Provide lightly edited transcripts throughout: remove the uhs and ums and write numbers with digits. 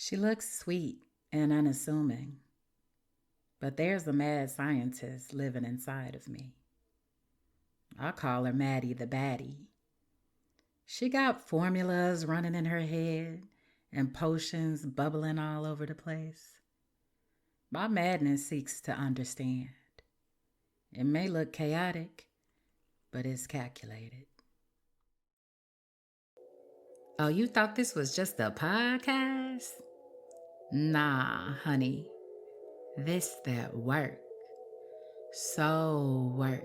She looks sweet and unassuming, but there's a mad scientist living inside of me. I call her Maddie the Baddie. She got formulas running in her head and potions bubbling all over the place. My madness seeks to understand. It may look chaotic, but it's calculated. Oh, you thought this was just a podcast? Nah, honey. This that work. Soul work.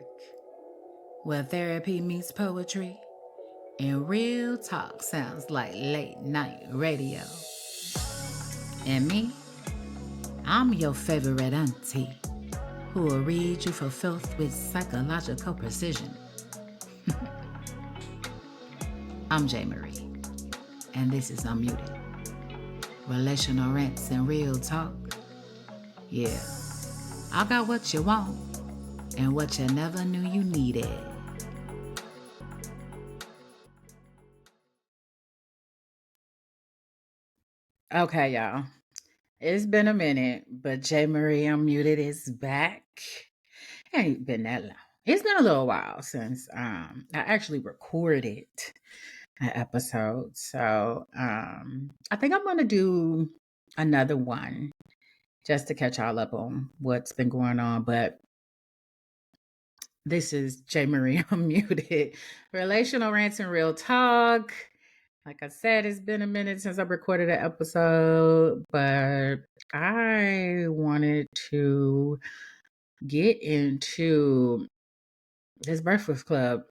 Where therapy meets poetry and real talk sounds like late night radio. And me, I'm your favorite auntie who will read you for filth with psychological precision. I'm J. Marie, and this is Unmuted. Relational rants and real talk. Yeah, I got what you want and what you never knew you needed. Okay, y'all. It's been a minute, but J. Marie Unmuted is back. It ain't been that long. It's been a little while since I actually recorded an episode. So I think I'm gonna do another one just to catch y'all up on what's been going on. But this is J. Marie Unmuted. Relational rants and real talk. Like I said, it's been a minute since I recorded an episode, but I wanted to get into this Breakfast Club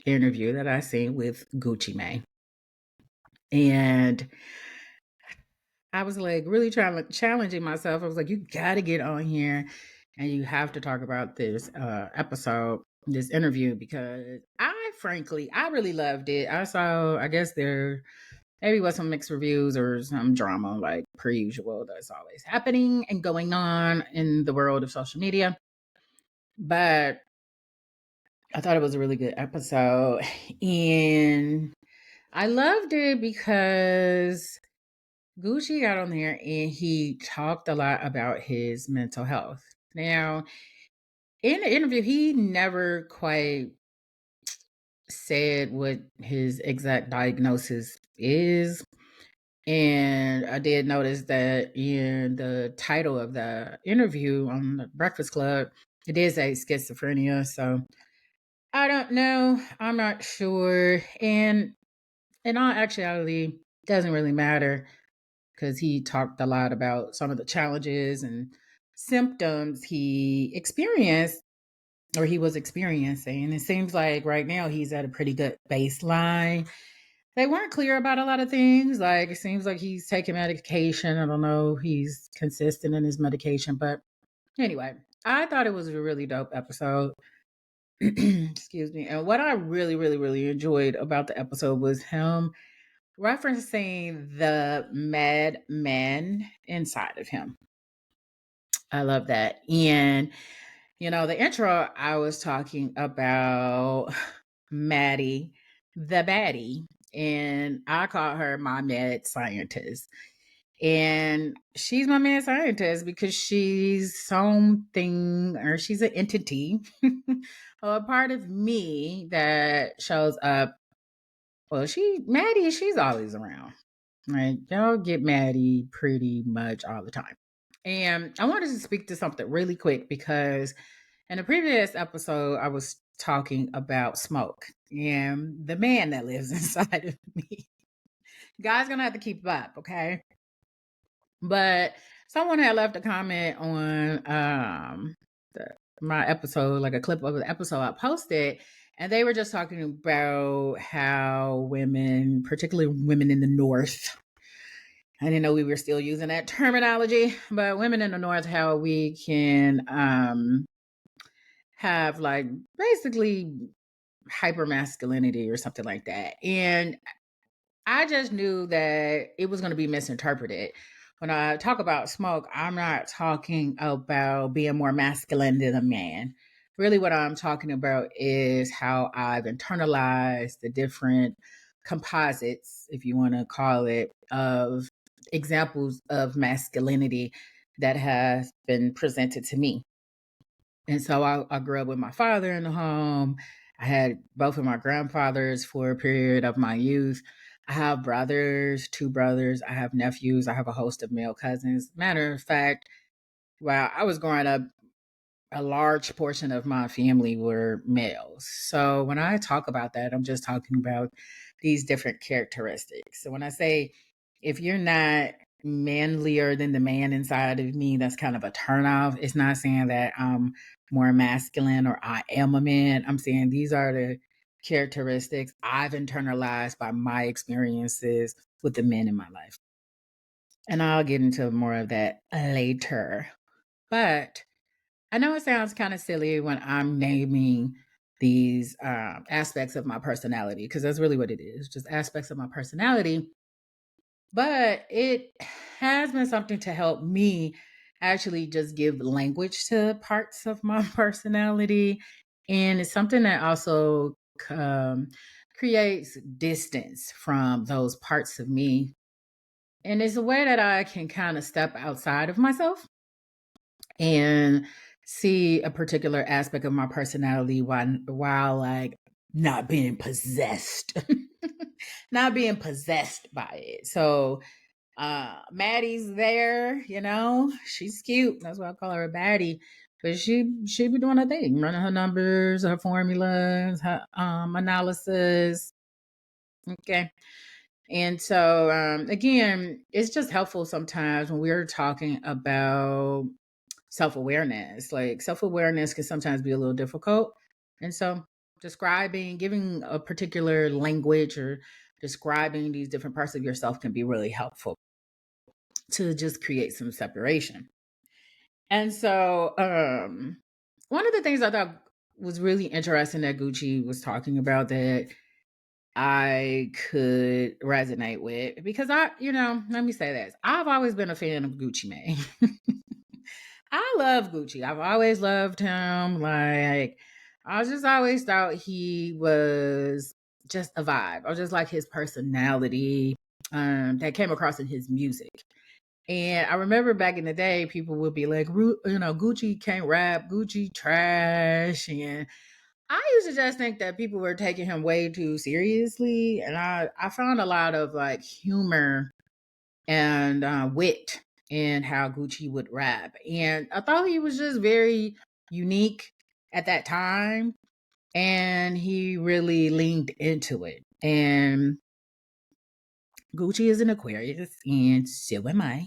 interview that I seen with Gucci Mane. And I was like really challenging myself. I was like, you got to get on here and you have to talk about this episode, this interview, because I really loved it. I guess there maybe was some mixed reviews or some drama, like per usual, that's always happening and going on in the world of social media. But I thought it was a really good episode. And I loved it because Gucci got on there and he talked a lot about his mental health. Now, in the interview, he never quite said what his exact diagnosis is. And I did notice that in the title of the interview on the Breakfast Club, it did say schizophrenia. So I don't know. I'm not sure. And in all actuality, doesn't really matter because he talked a lot about some of the challenges and symptoms he experienced or he was experiencing. And it seems like right now he's at a pretty good baseline. They weren't clear about a lot of things. Like, it seems like he's taking medication. I don't know. He's consistent in his medication. But anyway, I thought it was a really dope episode. Excuse me. And what I really, really, really enjoyed about the episode was him referencing the madman inside of him. I love that. And, the intro, I was talking about Maddie the Baddie, and I call her my mad scientist. And she's my mad scientist because she's something, or she's an entity, or a part of me that shows up. Well, Maddie, she's always around. Right? Y'all get Maddie pretty much all the time. And I wanted to speak to something really quick because in a previous episode, I was talking about smoke and the man that lives inside of me. Guys gonna have to keep up, okay? But someone had left a comment on my episode, like a clip of the episode I posted, and they were just talking about how women, particularly women in the North, I didn't know we were still using that terminology, but women in the North, how we can have like basically hyper masculinity or something like that. And I just knew that it was going to be misinterpreted. When I talk about smoke, I'm not talking about being more masculine than a man. Really, what I'm talking about is how I've internalized the different composites, if you want to call it, of examples of masculinity that has been presented to me. And so I grew up with my father in the home. I had both of my grandfathers for a period of my youth. I have brothers, two brothers. I have nephews. I have a host of male cousins. Matter of fact, while I was growing up, a large portion of my family were males. So when I talk about that, I'm just talking about these different characteristics. So when I say, if you're not manlier than the man inside of me, that's kind of a turnoff. It's not saying that I'm more masculine or I am a man. I'm saying these are the characteristics I've internalized by my experiences with the men in my life. And I'll get into more of that later. But I know it sounds kind of silly when I'm naming these aspects of my personality, because that's really what it is, just aspects of my personality. But it has been something to help me actually just give language to parts of my personality. And it's something that also um, creates distance from those parts of me. And it's a way that I can kind of step outside of myself and see a particular aspect of my personality while like not being possessed not being possessed by it. So Maddie's there, she's cute, that's why I call her a baddie, but she be doing her thing, running her numbers, her formulas, her analysis. Okay. And so again, it's just helpful sometimes when we're talking about self-awareness. Like, self-awareness can sometimes be a little difficult. And so giving a particular language or describing these different parts of yourself can be really helpful to just create some separation. And so one of the things I thought was really interesting that Gucci was talking about that I could resonate with, because let me say this. I've always been a fan of Gucci Mane. I love Gucci. I've always loved him. Like, I just always thought he was just a vibe. I just like his personality that came across in his music. And I remember back in the day, people would be like, Gucci can't rap, Gucci trash. And I used to just think that people were taking him way too seriously. And I found a lot of like humor and wit in how Gucci would rap. And I thought he was just very unique at that time. And he really leaned into it. And Gucci is an Aquarius, and so am I.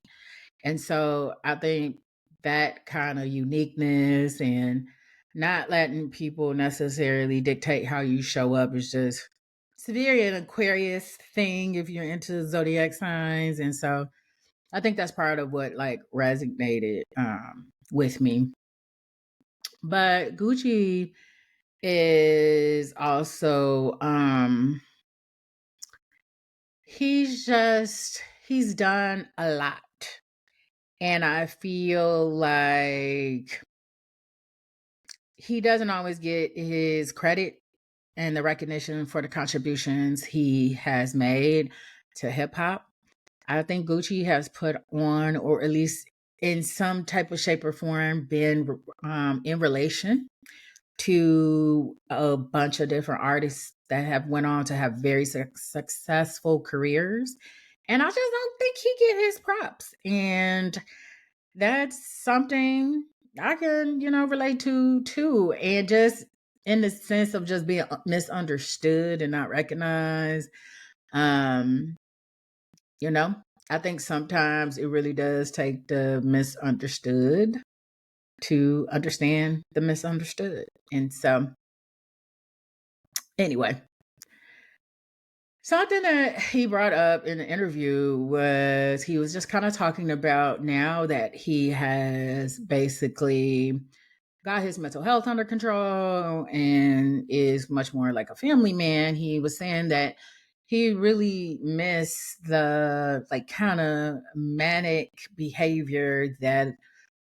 And so I think that kind of uniqueness and not letting people necessarily dictate how you show up is just, it's very an Aquarius thing if you're into zodiac signs. And so I think that's part of what like resonated with me. But Gucci is also he's done a lot. And I feel like he doesn't always get his credit and the recognition for the contributions he has made to hip hop. I think Gucci has put on, or at least in some type of shape or form, been in relation to a bunch of different artists that have went on to have very successful careers. And I just don't think he get his props. And that's something I can, relate to too. And just in the sense of just being misunderstood and not recognized. Um, I think sometimes it really does take the misunderstood to understand the misunderstood. And so, anyway, something that he brought up in the interview was he was just kind of talking about now that he has basically got his mental health under control and is much more like a family man. He was saying that he really missed the like kind of manic behavior that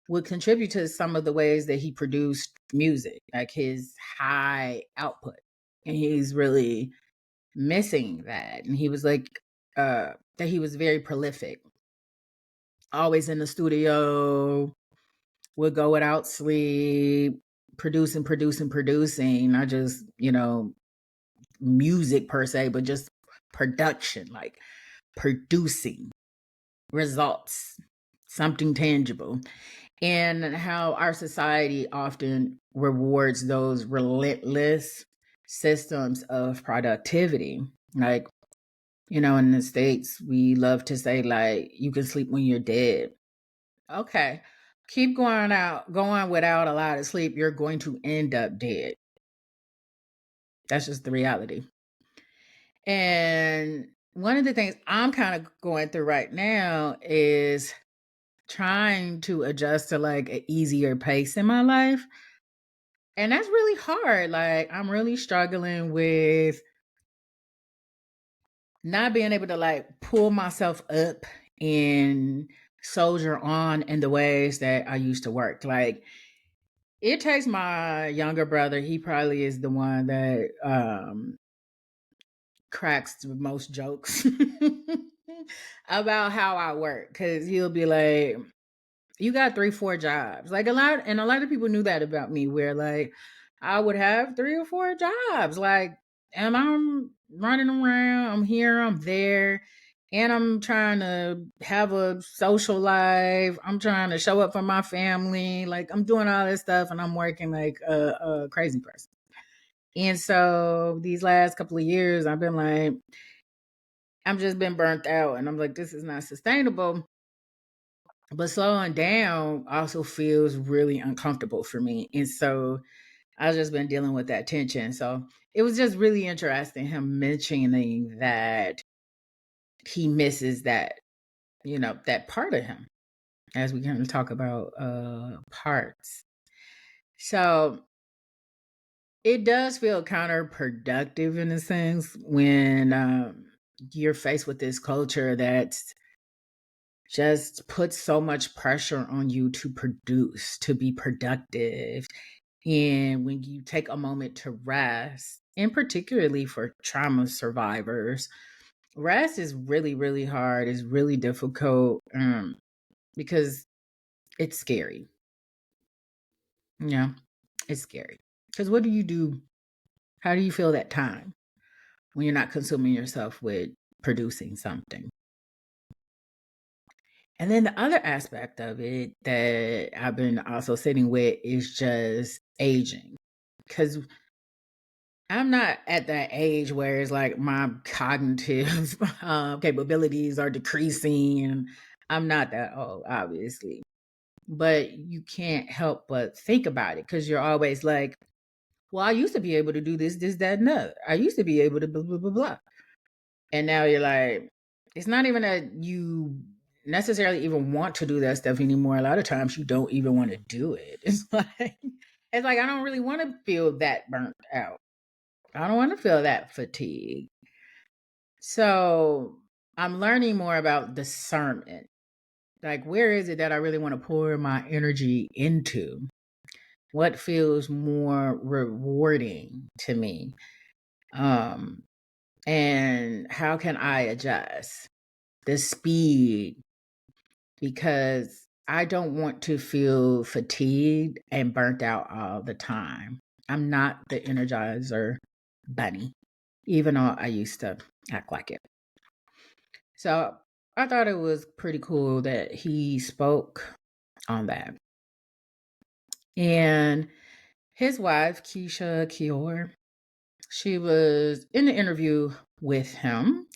would contribute to some of the ways that he produced music, like his high output. And he's really missing that. And he was like, that he was very prolific. always in the studio, would go without sleep, producing, not just, music per se, but just production, like producing results, something tangible. And how our society often rewards those relentless systems of productivity. Like, in the States, we love to say, like, you can sleep when you're dead. Okay. Keep going without a lot of sleep, you're going to end up dead. That's just the reality. And one of the things I'm kind of going through right now is trying to adjust to like an easier pace in my life. And that's really hard. Like, I'm really struggling with not being able to like pull myself up and soldier on in the ways that I used to work. Like, it takes my younger brother, he probably is the one that cracks the most jokes about how I work. Cause he'll be like, you got 3-4 jobs. Like, a lot of people knew that about me, where like I would have 3 or 4 jobs. Like, and I'm running around, I'm here, I'm there, and I'm trying to have a social life. I'm trying to show up for my family. Like, I'm doing all this stuff and I'm working like a crazy person. And so these last couple of years, I've been like, I'm just been burnt out, and I'm like, this is not sustainable. But slowing down also feels really uncomfortable for me. And so I've just been dealing with that tension. So it was just really interesting him mentioning that he misses that, that part of him, as we kind of talk about parts. So it does feel counterproductive in a sense when you're faced with this culture that's just puts so much pressure on you to produce, to be productive. And when you take a moment to rest, and particularly for trauma survivors, rest is really, really hard. It's really difficult because it's scary. Yeah, it's scary. Because what do you do? How do you feel that time when you're not consuming yourself with producing something? And then the other aspect of it that I've been also sitting with is just aging. Because I'm not at that age where it's like my cognitive capabilities are decreasing. And I'm not that old, obviously. But you can't help but think about it because you're always like, well, I used to be able to do this, that, and that. I used to be able to blah, blah, blah, blah. And now you're like, it's not even that you necessarily even want to do that stuff anymore. A lot of times you don't even want to do it. It's like I don't really want to feel that burnt out. I don't want to feel that fatigue. So I'm learning more about discernment. Like, where is it that I really want to pour my energy into? What feels more rewarding to me? And how can I adjust the speed? Because I don't want to feel fatigued and burnt out all the time. I'm not the energizer bunny, even though I used to act like it. So I thought it was pretty cool that he spoke on that. And his wife, Keisha Kior, she was in the interview with him.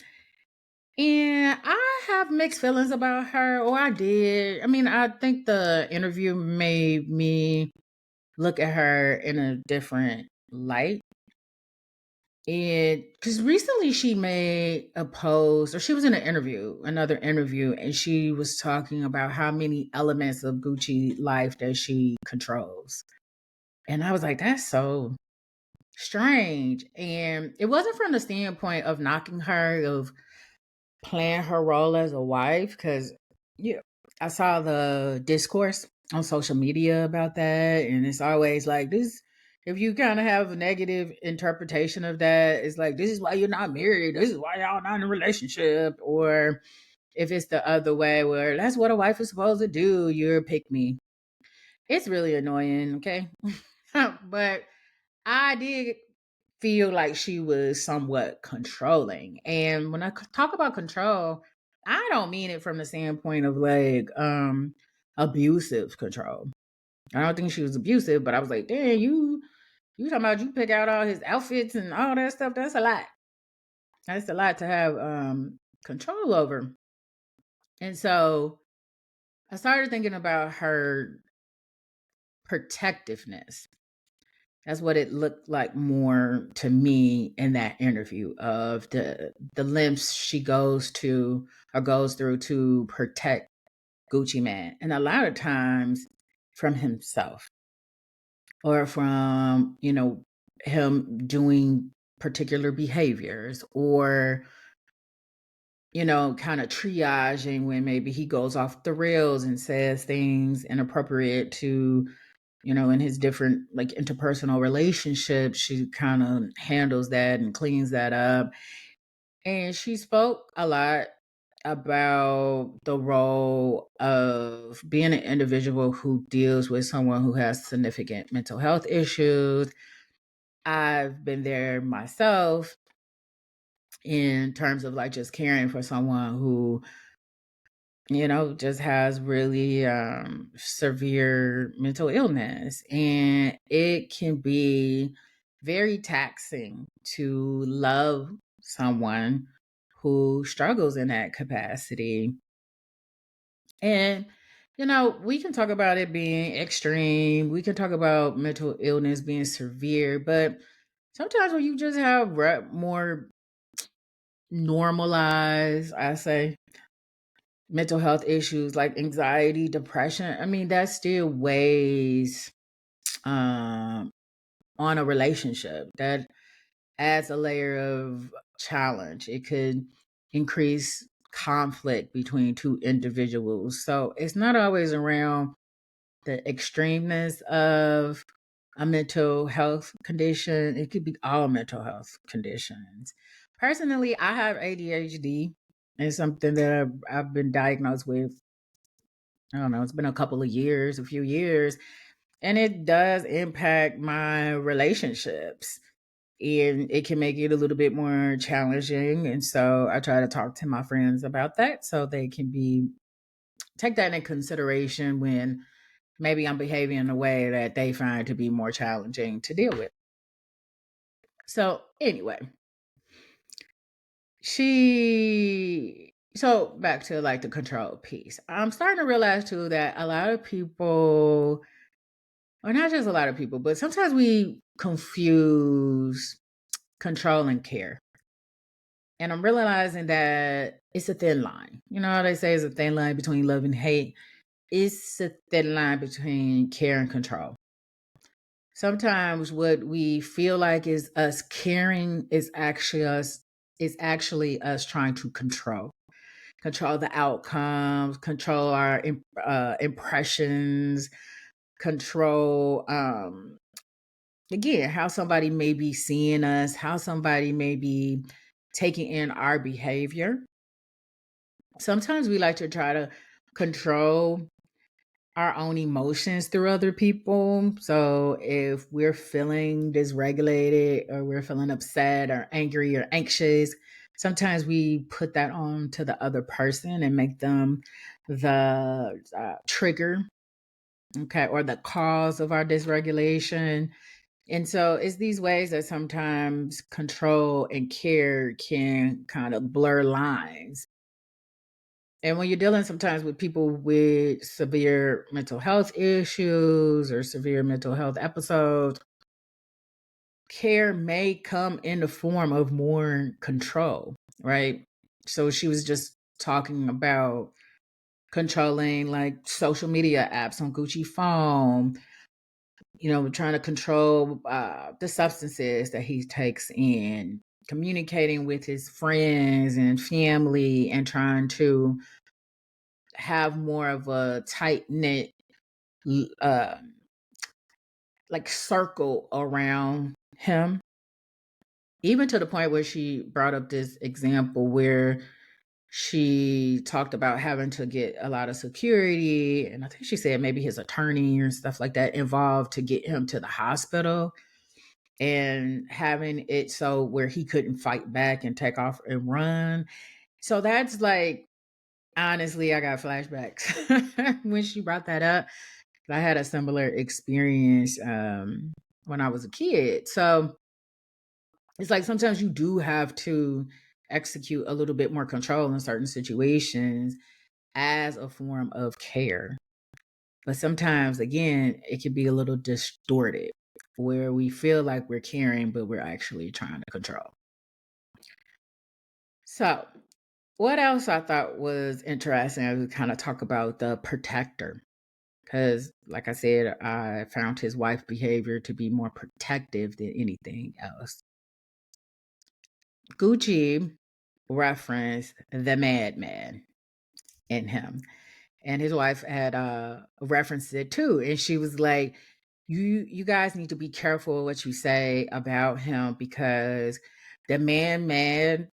And I have mixed feelings about her, or I did. I mean, I think the interview made me look at her in a different light. And because recently she made a post, or she was in another interview, and she was talking about how many elements of Gucci life that she controls. And I was like, that's so strange. And it wasn't from the standpoint of knocking her, of playing her role as a wife, because I saw the discourse on social media about that, and it's always like this. If you kind of have a negative interpretation of that, it's like, this is why you're not married, this is why y'all not in a relationship, or if it's the other way where that's what a wife is supposed to do, you're a pick me. It's really annoying, okay? But I did feel like she was somewhat controlling. And when I talk about control, I don't mean it from the standpoint of like abusive control. I don't think she was abusive, but I was like, damn, you talking about you pick out all his outfits and all that stuff. That's a lot. That's a lot to have control over. And so I started thinking about her protectiveness. That's what it looked like more to me in that interview of the lengths she goes to or goes through to protect Gucci Man. And a lot of times from himself or from, him doing particular behaviors or, kind of triaging when maybe he goes off the rails and says things inappropriate to, in his different like interpersonal relationships. She kind of handles that and cleans that up. And she spoke a lot about the role of being an individual who deals with someone who has significant mental health issues. I've been there myself in terms of like just caring for someone who, just has really severe mental illness. And it can be very taxing to love someone who struggles in that capacity. And, we can talk about it being extreme. We can talk about mental illness being severe, but sometimes when you just have more normalized, I say, mental health issues like anxiety, depression, I mean, that still weighs um, on a relationship. That adds a layer of challenge. It could increase conflict between two individuals. So it's not always around the extremeness of a mental health condition. It could be all mental health conditions. Personally, I have ADHD. It's something that I've been diagnosed with. I don't know, it's been a few years, and it does impact my relationships. And it can make it a little bit more challenging. And so I try to talk to my friends about that so they can take that into consideration when maybe I'm behaving in a way that they find to be more challenging to deal with. So anyway, so back to like the control piece. I'm starting to realize too that a lot of people, or not just a lot of people, but sometimes we confuse control and care. And I'm realizing that it's a thin line. You know how they say it's a thin line between love and hate? It's a thin line between care and control. Sometimes what we feel like is us caring is actually us trying to control the outcomes, control our impressions, control again how somebody may be seeing us, how somebody may be taking in our behavior. Sometimes we like to try to control our own emotions through other people. So if we're feeling dysregulated or we're feeling upset or angry or anxious, sometimes we put that on to the other person and make them the trigger, okay, or the cause of our dysregulation. And so it's these ways that sometimes control and care can kind of blur lines. And when you're dealing sometimes with people with severe mental health issues or severe mental health episodes, care may come in the form of more control, right? So she was just talking about controlling like social media apps on Gucci phone, trying to control the substances that he takes in, communicating with his friends and family, and trying to have more of a tight knit uh, like circle around him. Even to the point where she brought up this example where She talked about having to get a lot of security, and I think she said maybe his attorney or stuff like that involved to get him to the hospital, and having it so where he couldn't fight back and take off and run. So that's like, honestly, I got flashbacks when she brought that up. I had a similar experience when I was a kid. So it's like sometimes you do have to execute a little bit more control in certain situations as a form of care. But sometimes, again, it can be a little distorted where we feel like we're caring, but we're actually trying to control. So, what else I thought was interesting as we kind of talk about the protector? Because, like I said, I found his wife's behavior to be more protective than anything else. Gucci referenced the madman in him, and his wife had referenced it too, and she was like, you guys need to be careful what you say about him, because the madman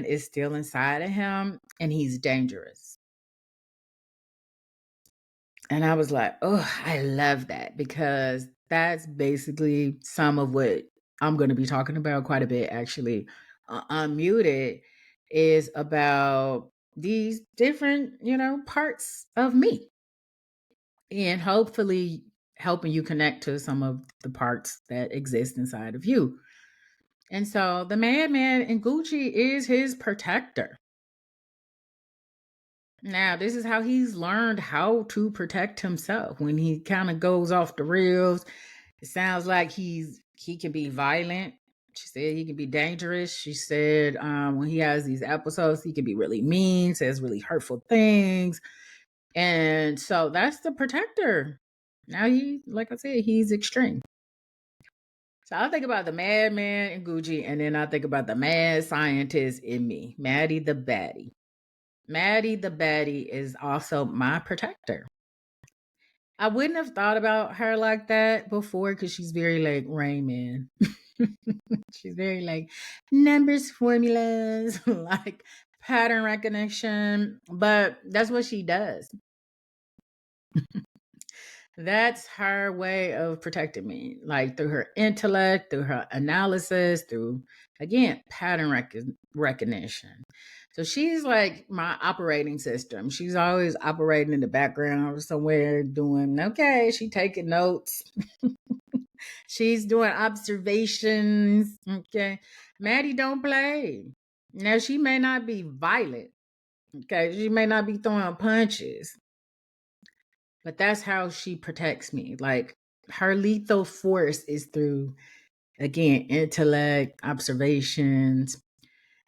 is still inside of him, and he's dangerous. And I was like, oh, I love that, because that's basically some of what I'm going to be talking about quite a bit, actually. Unmuted is about these different, parts of me, and hopefully helping you connect to some of the parts that exist inside of you. And so the madman in Gucci is his protector. Now, this is how he's learned how to protect himself. When he kind of goes off the rails, it sounds like he can be violent. She said he can be dangerous. She said when he has these episodes, he can be really mean, says really hurtful things. And so that's the protector. Now like I said, he's extreme. So I think about the madman in Gucci, and then I think about the mad scientist in me, Maddie the Baddie. Maddie the Baddie is also my protector. I wouldn't have thought about her like that before, because she's very like Rain Man. She's very like numbers, formulas, like pattern recognition. But that's what she does. That's her way of protecting me, like through her intellect, through her analysis, through, again, pattern recognition. So she's like my operating system. She's always operating in the background somewhere doing, okay, she taking notes. She's doing observations. Okay. Maddie don't play. Now, she may not be violent. Okay. She may not be throwing punches. But that's how she protects me. Like, her lethal force is through, again, intellect, observations.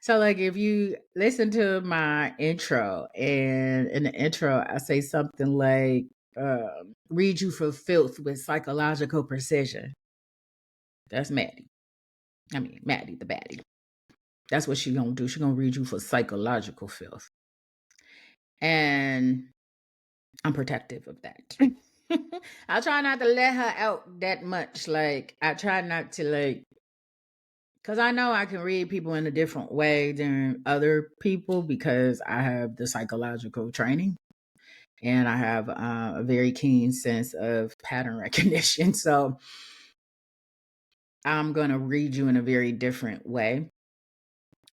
So, like, if you listen to my intro, and in the intro, I say something like, read you for filth with psychological precision. That's Maddie. I mean, Maddie the Baddie. That's what she's going to do. She's going to read you for psychological filth. And I'm protective of that. I try not to let her out that much. Like, I try not to, like, because I know I can read people in a different way than other people, because I have the psychological training, and I have a very keen sense of pattern recognition. So I'm going to read you in a very different way.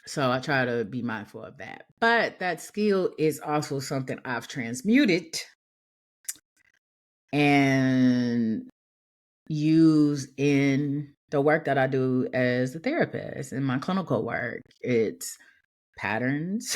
So I try to be mindful of that. But that skill is also something I've transmuted and use in the work that I do as a therapist, in my clinical work. It's patterns,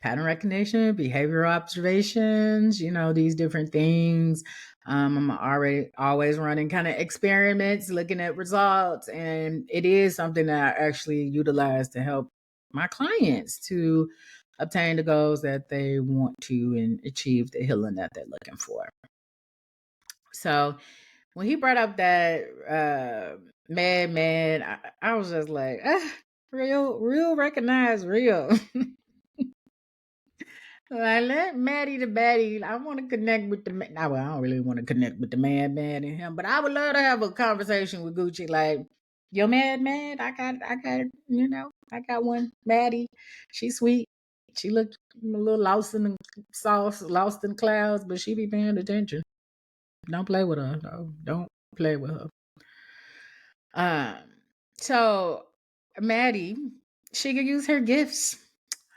pattern recognition, behavioral observations, these different things. I'm always running kind of experiments, looking at results, and it is something that I actually utilize to help my clients to obtain the goals that they want to and achieve the healing that they're looking for. So when he brought up that madman, I was just like, real recognize real. Like, let Maddie the Baddie. I want to connect with the. I don't really want to connect with the madman in him, but I would love to have a conversation with Gucci. Like, yo, madman, I got, I got one, Maddie. She's sweet. She looked a little lost in the sauce, lost in clouds, but she be paying attention. Don't play with her. No, don't play with her. So Maddie, she could use her gifts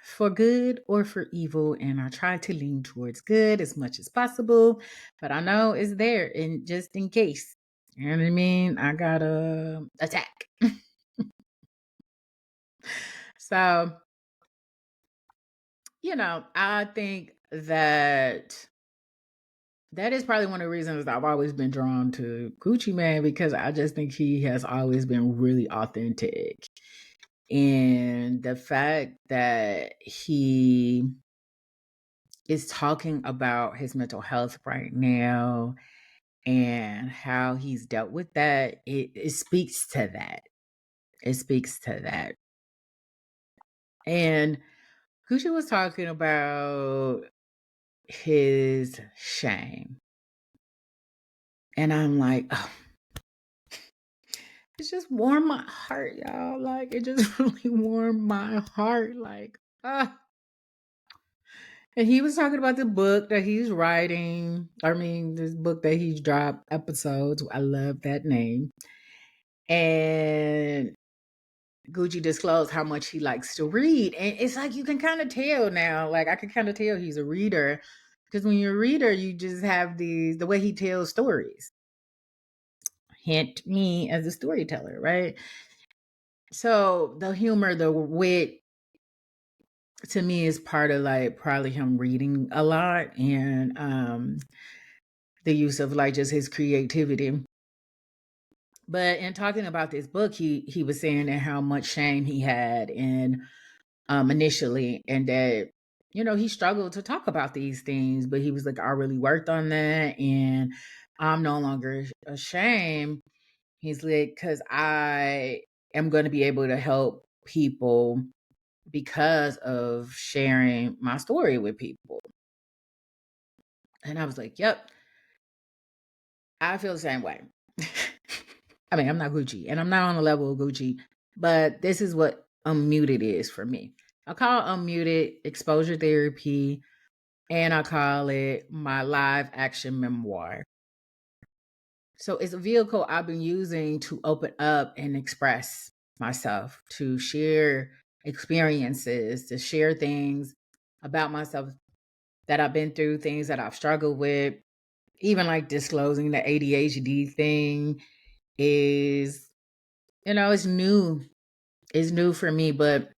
for good or for evil, and I try to lean towards good as much as possible, but I know it's there, and just in case, you know what I mean, I gotta attack. So, I think that is probably one of the reasons I've always been drawn to Gucci Mane, because I just think he has always been really authentic. And the fact that he is talking about his mental health right now and how he's dealt with that, it speaks to that. It speaks to that. And Gucci was talking about his shame. And I'm like, oh, it just warmed my heart, y'all. Like, it just really warmed my heart. Like, ah. And he was talking about the book that he's writing. I mean, this book that he's dropped episodes. I love that name. And Gucci disclosed how much he likes to read. And it's like you can kind of tell now. Like, I can kind of tell he's a reader. Because when you're a reader, you just have the way he tells stories. Hint me as a storyteller, right? So the humor, the wit, to me is part of like probably him reading a lot, and the use of like just his creativity. But in talking about this book, he was saying that how much shame he had and initially, and that he struggled to talk about these things, but he was like, I really worked on that, and I'm no longer ashamed. He's like, because I am going to be able to help people because of sharing my story with people. And I was like, yep, I feel the same way. I mean, I'm not Gucci and I'm not on the level of Gucci, but this is what Unmuted is for me. I call Unmuted exposure therapy, and I call it my live action memoir. So it's a vehicle I've been using to open up and express myself, to share experiences, to share things about myself that I've been through, things that I've struggled with. Even like disclosing the ADHD thing is, it's new. It's new for me, but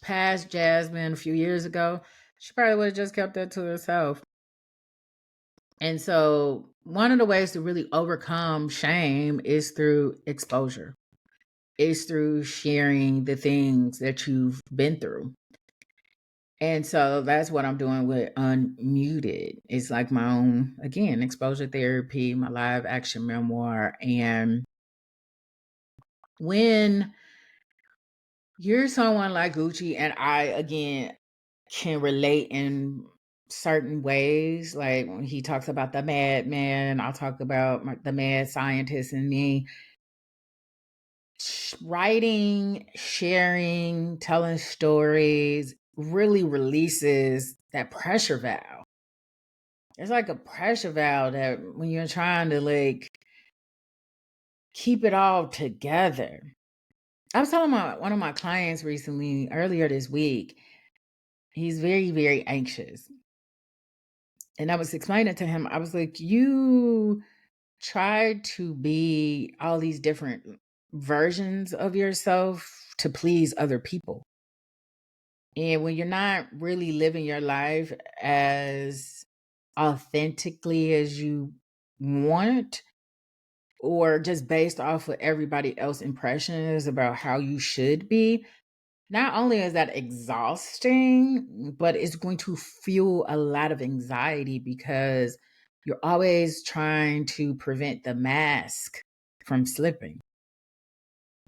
past Jasmine a few years ago, she probably would have just kept that to herself. And so one of the ways to really overcome shame is through exposure. Is through sharing the things that you've been through. And so that's what I'm doing with Unmuted. It's like my own, again, exposure therapy, my live action memoir. And when you're someone like Gucci, and I, again, can relate in certain ways, like when he talks about the madman, I'll talk about the mad scientist in me. Writing, sharing, telling stories really releases that pressure valve. It's like a pressure valve that when you're trying to like keep it all together. I was telling one of my clients recently, earlier this week, he's very, very anxious. And I was explaining to him, I was like, you try to be all these different versions of yourself to please other people. And when you're not really living your life as authentically as you want, or just based off of everybody else's impressions about how you should be, not only is that exhausting, but it's going to fuel a lot of anxiety because you're always trying to prevent the mask from slipping.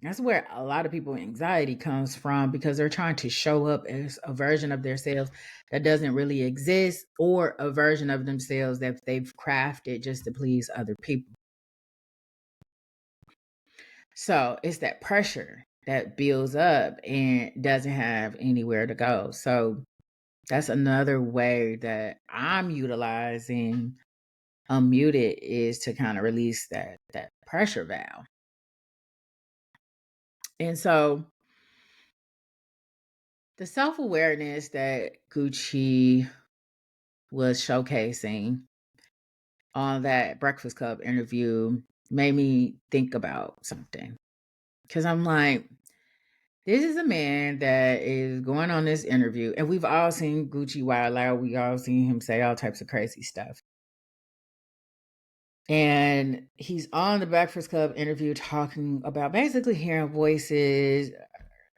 That's where a lot of people anxiety comes from, because they're trying to show up as a version of themselves that doesn't really exist, or a version of themselves that they've crafted just to please other people. So it's that pressure that builds up and doesn't have anywhere to go. So That's another way that I'm utilizing Unmuted is to kind of release that pressure valve. And so the self-awareness that Gucci was showcasing on that Breakfast Club interview made me think about something. Because I'm like, this is a man that is going on this interview, and we've all seen Gucci wild out. We all seen him say all types of crazy stuff. And he's on the Breakfast Club interview talking about basically hearing voices.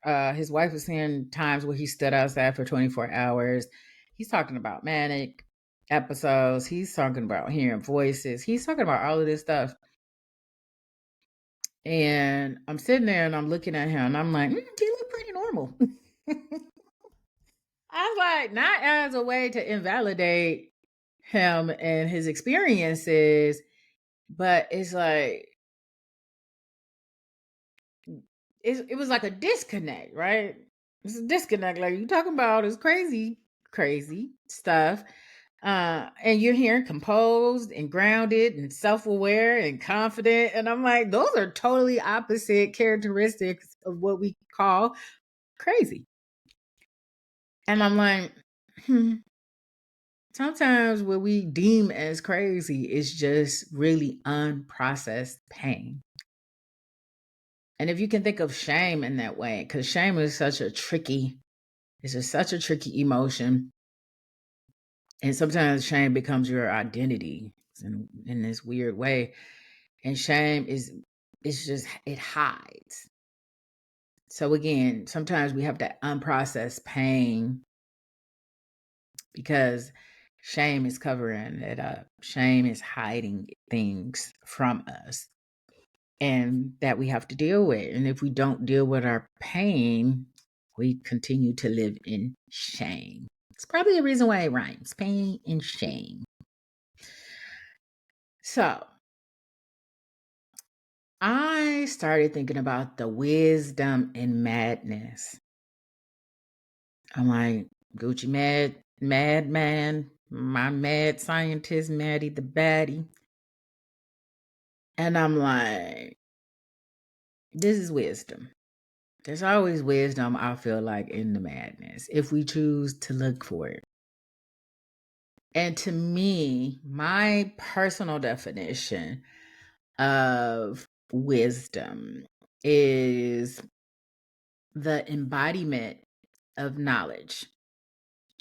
His wife was saying times where he stood outside for 24 hours. He's talking about manic episodes. He's talking about hearing voices. He's talking about all of this stuff. And I'm sitting there and I'm looking at him and I'm like, he look pretty normal. I was like, not as a way to invalidate him and his experiences, but it's like, it was like a disconnect, right? It's a disconnect. Like, you talking about this crazy stuff. And you're hearing composed and grounded and self-aware and confident. And I'm like, those are totally opposite characteristics of what we call crazy. And I'm like, sometimes what we deem as crazy is just really unprocessed pain. And if you can think of shame in that way, because shame is such a tricky emotion. And sometimes shame becomes your identity in this weird way. And shame it hides. So again, sometimes we have that unprocessed pain because shame is covering it up. Shame is hiding things from us and that we have to deal with. And if we don't deal with our pain, we continue to live in shame. It's probably the reason why it rhymes, pain and shame. So I started thinking about the wisdom and madness. I'm like, Gucci madman, my mad scientist, Maddie the Baddie. And I'm like, this is wisdom. There's always wisdom, I feel like, in the madness, if we choose to look for it. And to me, my personal definition of wisdom is the embodiment of knowledge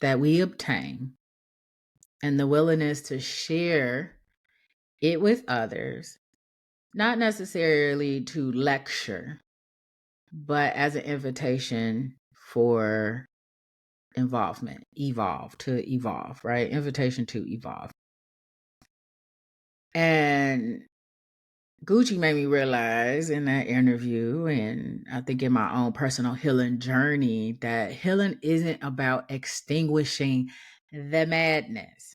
that we obtain and the willingness to share it with others, not necessarily to lecture, but as an invitation for to evolve, right? Invitation to evolve. And Gucci made me realize in that interview, and I think in my own personal healing journey, that healing isn't about extinguishing the madness.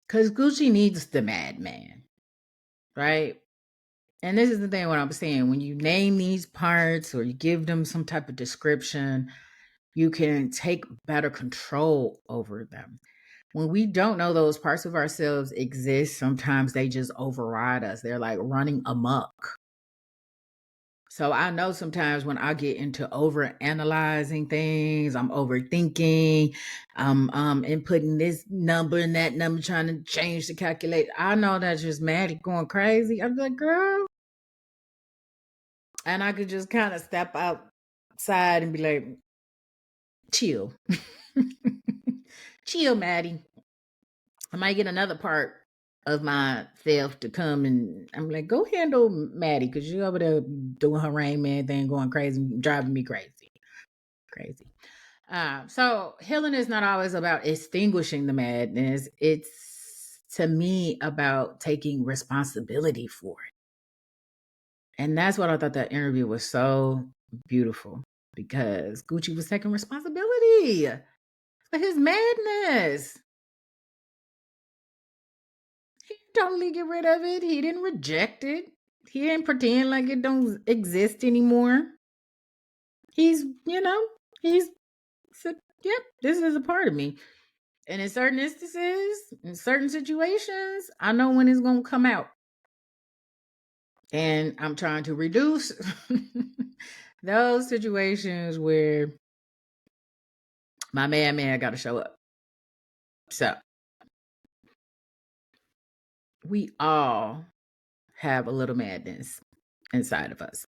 Because Gucci needs the madman, right? And this is the thing what I'm saying. When you name these parts or you give them some type of description, you can take better control over them. When we don't know those parts of ourselves exist, sometimes they just override us. They're like running amok. So I know sometimes when I get into over analyzing things, I'm overthinking, I'm inputting this number and that number, trying to change the calculator. I know that's just Maddie going crazy. I'm like, girl. And I could just kind of step outside and be like, chill. Chill, Maddie. I might get another part of myself to come and I'm like, go handle Maddie, because you over there doing her Rain Man thing, going crazy, driving me crazy. So healing is not always about extinguishing the madness. It's, to me, about taking responsibility for it. And that's what I thought that interview was so beautiful, because Gucci was taking responsibility for his madness. He didn't totally get rid of it. He didn't reject it. He didn't pretend like it don't exist anymore. He's He's said, yep, this is a part of me. And in certain instances, in certain situations, I know when it's going to come out. And I'm trying to reduce those situations where my man got to show up. So we all have a little madness inside of us.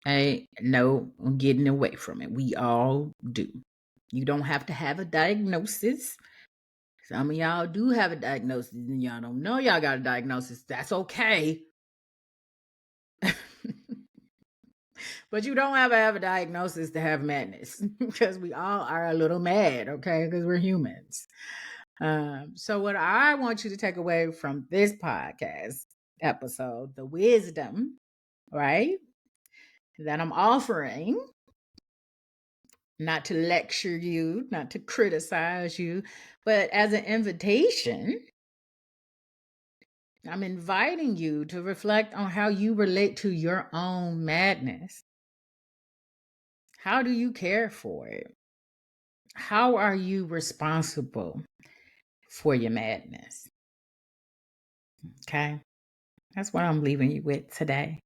Ain't no getting away from it. We all do. You don't have to have a diagnosis. Some of y'all do have a diagnosis and y'all don't know y'all got a diagnosis. That's okay. But you don't have to have a diagnosis to have madness because we all are a little mad, okay? Because we're humans. So what I want you to take away from this podcast episode, the wisdom, right, that I'm offering, not to lecture you, not to criticize you, but as an invitation, I'm inviting you to reflect on how you relate to your own madness. How do you care for it? How are you responsible for your madness? Okay. That's what I'm leaving you with today.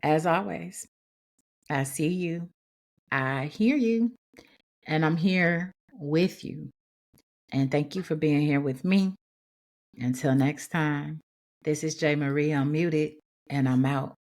As always, I see you, I hear you, and I'm here with you. And thank you for being here with me. Until next time, this is J. Marie Unmuted, and I'm out.